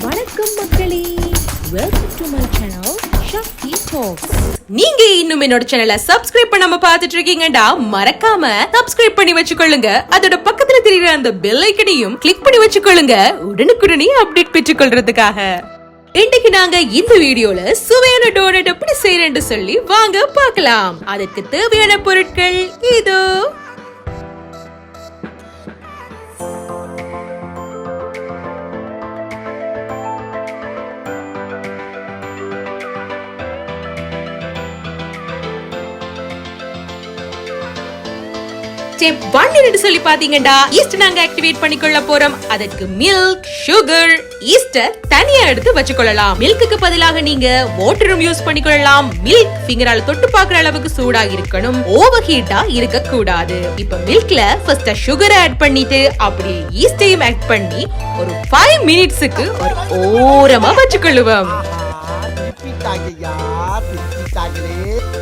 வணக்கம் மக்களே, welcome to my channel ஷாக்கி டாக்ஸ். நீங்க இன்னும் என்னோட சேனலை சப்ஸ்கிரைப் பண்ணாம பாத்துட்டு இருக்கீங்கடா, மறக்காம சப்ஸ்கிரைப் பண்ணி வச்சுக்கொள்ளுங்க. அதோட பக்கத்துல தெரியுற அந்த பெல் ஐக்கனையும் கிளிக் பண்ணி வச்சுக்கொள்ளுங்க, உடனுக்குடனே அப்டேட் பெற்றுக்கொள்றதுக்காக. இன்னைக்கு நாங்க இந்த வீடியோல சுவையான டோனட் எப்படி செய்யறேன்னு சொல்லி வாங்க பார்க்கலாம். அதுக்கு தேவையான பொருட்கள் இதோ. ஸ்டெப் 1 சொல்லி பாத்தீங்கன்னா, ஈஸ்ட் நாங்க ஆக்டிவேட் பண்ணிக்கொள்ள போறோம். அதற்கு மில்க், சுகர், ஈஸ்ட தனியா எடுத்து வச்சுக்கொள்ளலாம். மில்க்குக்கு பதிலாக நீங்க வாட்டரும் யூஸ் பண்ணிக்கொள்ளலாம். மில்க் ஃபிங்கரால தொட்டு பாக்குற அளவுக்கு சூடாக இருக்கணும், ஓவர் ஹீட்டா இருக்க கூடாது. இப்ப மில்க்ல ஃபர்ஸ்ட் சுகரை ஆட் பண்ணிட்டு அப்படியே ஈஸ்டையும் ஆட் பண்ணி ஒரு 5 மினிட்ஸ்க்கு ஒரு ஓரமா வச்சுக்கொள்ளுவோம்.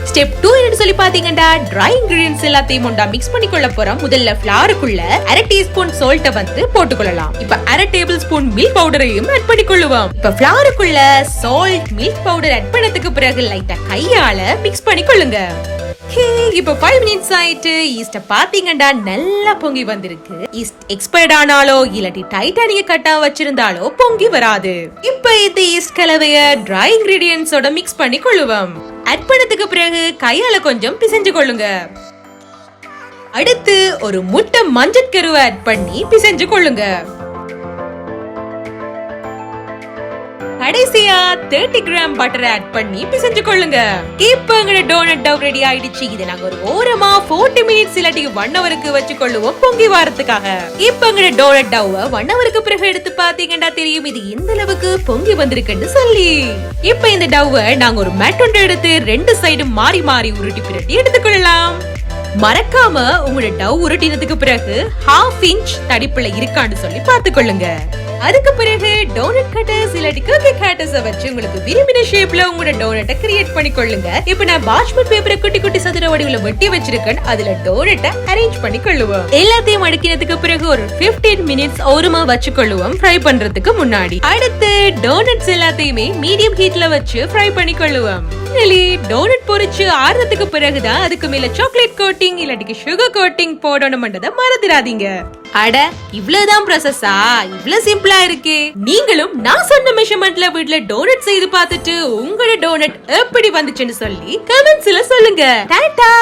ஸ்டெப் 2 என்ன சொல்லி பாத்தீங்கன்னா, ட்ரை இன்கிரிடியன்ட்ஸ் எல்லாத்தையும் ஒன்றா மிக்ஸ் பண்ணிக்கொள்ள போறோம். முதல்ல ஃப்ளவருக்குள்ள 1/2 டீஸ்பூன் சால்ட்ட வந்து போட்டுக்கொள்ளலாம். இப்ப 1/2 டேபிள் ஸ்பூன் மில்க் பவுடரையும் ஆட் பண்ணிக்கொள்ளுவோம். இப்ப ஃப்ளவருக்குள்ள சால்ட், மில்க் பவுடர் ஆட் பண்ணதுக்கு பிறகு லைட்டா கையால மிக்ஸ் பண்ணிக்கொள்ளுங்க. இப்ப 5 மினிட்ஸ் ஆயிட்டு ஈஸ்ட பாத்தீங்கன்னா நல்லா பொங்கி வந்திருக்கு. ஈஸ்ட் எக்ஸ்பயர்ட் ஆனாலோ இல்லாட்டி டைட்டா நீங்க கட்டா வச்சிருந்தாலோ பொங்கி வராது. இப்ப இந்த ஈஸ்ட் கலவைய ட்ரை இன்கிரிடியன்ட்ஸோட மிக்ஸ் பண்ணி கொள்ளுவோம். ஆட் பண்ணதுக்கு பிறகு கையால கொஞ்சம் பிசைஞ்சு கொள்ளுங்க. அடுத்து ஒரு முட்டை மஞ்சட்கருவை ஆட் பண்ணி பிசைஞ்சு கொள்ளுங்க. கடைசியா 30 கிராம் பட்டர் ஆட் பண்ணி பிசைஞ்சு கொள்ளுங்க. இப்ப எங்க டோனட் டவ் ரெடி ஆயிடுச்சு. இதை நாங்க ஒரு ஓரமா 40 மினிட்ஸ் இல்லாட்டி 1 ஹவருக்கு வச்சு கொள்ளுவோம் பொங்கி வாரத்துக்காக. இப்ப எங்க டோனட் டவ் 1 ஹவருக்கு பிறகு எடுத்து பாத்தீங்கன்னா தெரியும் இது எந்த அளவுக்கு பொங்கி வந்திருக்குன்னு சொல்லி. இப்ப இந்த டவ் நாங்க ஒரு மேட் ஒன்று எடுத்து 2 சைடும் மாறி மாறி உருட்டி பிரட்டி எடுத்துக்கொள்ளலாம். மறக்காம உங்களோட டவ் உருட்டினதுக்கு பிறகு 1/2 இன்ச் தடிப்புல இருக்கான்னு சொல்லி பாத்துக்கொள்ளுங்க. அதுக்கு பிறகு டோனட் கட்டர்ஸ் இல்லாட்டி குக்கி கட்டர்ஸ் வச்சு உங்களுக்கு விரும்பின ஷேப்ல உங்களோட டோனட்டை கிரியேட் பண்ணிக்கொள்ளுங்க. இப்ப நான் பார்ச்மெண்ட் பேப்பரை குட்டி குட்டி சதுர வடிவுல வெட்டி வச்சிருக்கேன். அதுல டோனட்டை அரேஞ்ச் பண்ணிக்கொள்ளுவோம். எல்லாத்தையும் அடுக்கினதுக்கு பிறகு ஒரு 15 மினிட்ஸ் ஓரமா வச்சுக்கொள்ளுவோம் ஃப்ரை பண்றதுக்கு முன்னாடி. அடுத்து டோனட்ஸ் எல்லாத்தையுமே மீடியம் ஹீட்ல வச்சு ஃப்ரை பண்ணிக்கொள்ளுவோம். டோனட் பொரிச்சு ஆறுறதுக்கு பிறகுதான் அதுக்கு மேல சாக்லேட் கோட்டிங் இல்லாட்டி சுகர் கோட்டிங் போடணும்ன்றத மறந்துடாதீங்க. அட இவ்வளவுதான் ப்ராசஸா? இவ்வளவு சிம்பிளா இருக்கே. நீங்களும் நான் சொன்ன மெஷர்மெண்ட்ல வீட்ல டோனட் செய்து பார்த்துட்டு உங்களோட டோனட் எப்படி வந்துச்சுன்னு சொல்லி கமெண்ட்ஸ்ல சொல்லுங்க. டாடா.